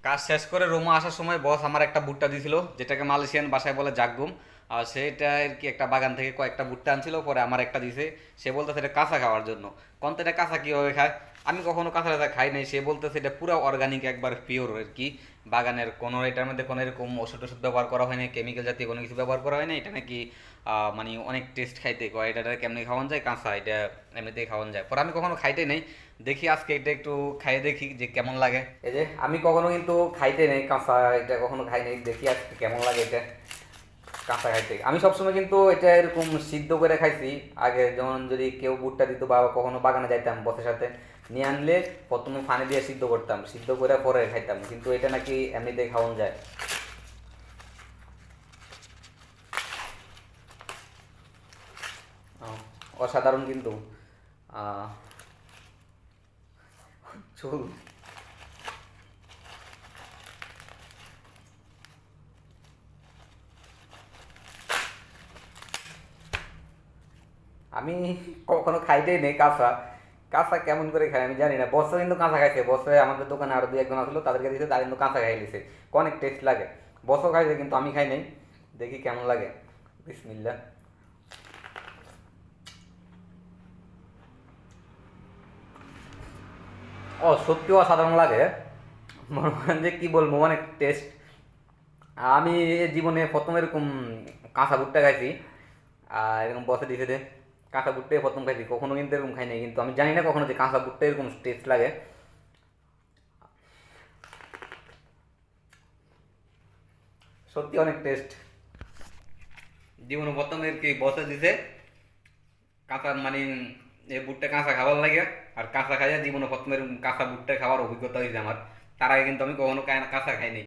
কাজ শেষ করে রুমে আসার সময় বস আমার একটা ভুট্টা দিছিল, যেটাকে মালয়েশিয়ান ভাষায় বলে জাগ্গুম। আর সেটা আর কি একটা বাগান থেকে কয়েকটা ভুট্টা আনছিল, পরে আমার একটা দিছে। সে বলতেছে এটা কাঁচা খাওয়ার জন্য। কন্ত এটা কাঁচা কীভাবে খায়? আমি কখনো কাঁচা কাঁচা খাই নাই। সে বলতেছে এটা পুরো অর্গানিক, একবার পিওর আর কি। বাগানের কোনো, এটার মধ্যে কোনো এরকম ওষুধ টষুধ ব্যবহার করা হয় না, কেমিক্যাল জাতীয় কোনো কিছু ব্যবহার করা হয় না। এটা নাকি মানে অনেক টেস্ট খাইতে কয়। এটা কেমনি খাওয়ান যায় কাঁচা, এটা এমনিতেই খাওয়ান যায়। পরে আমি কখনো খাইতে নেই, দেখি আজকে এটা একটু খাইয়ে দেখি যে কেমন লাগে। এই যে আমি কখনো কিন্তু খাইতে নেই কাঁচা, এটা কখনো খাই নাই, দেখি আজকে কেমন লাগে এটা কাঁচা খাইতে। আমি সবসময় কিন্তু এটা এরকম সিদ্ধ করে খাইছি আগে, যেমন যদি কেউ ভুট্টা দিত বা কখনো বাগানে যাইতাম বসের সাথে, নিয়ে আনলে প্রথমে পানি দিয়ে সিদ্ধ করতাম, সিদ্ধ করে পরে খাইতাম। কিন্তু এটা নাকি এমনিতেই খাওয়ান যায়। অসাধারণ কিন্তু। আহ, চুল। আমি কখনো খাইতেই নেই কাঁচা। কাঁচা কেমন করে খাই আমি জানি না। বসে কিন্তু কাঁচা খাইছে, বসে আমাদের দোকানে আরো দুই একজন আসলো, তাদেরকে দিয়েছে, তারা কিন্তু কাঁচা খাই নিছে। অনেক টেস্ট লাগে। বসও খাইছে কিন্তু আমি খাই নাই, দেখি কেমন লাগে। বিসমিল্লা। ও সত্যি অসাধারণ লাগে। মনে করেন যে কি বলবো, অনেক টেস্ট। আমি জীবনে প্রথম এরকম কাঁচা ভুট্টা খাইছি। আর এরকম বসে দিয়েছে যে কাঁচা ভুট্টাই প্রথম খাইছি, কখনো কিন্তু এরকম খাই নাই। কিন্তু আমি জানি না কখনো যে কাঁচা ভুট্টা এরকম টেস্ট লাগে। সত্যি অনেক টেস্ট। জীবনে প্রথম আর কি বসে দিছে কাঁচা, মানে এই ভুট্টা কাঁচা খাবার লাগে। আর কাঁচা খাইয়া জীবনে প্রথম এরকম কাঁচা ভুট্টা খাওয়ার অভিজ্ঞতা হয়েছে আমার। তার আগে কিন্তু আমি কখনো কাঁচা খাই নাই।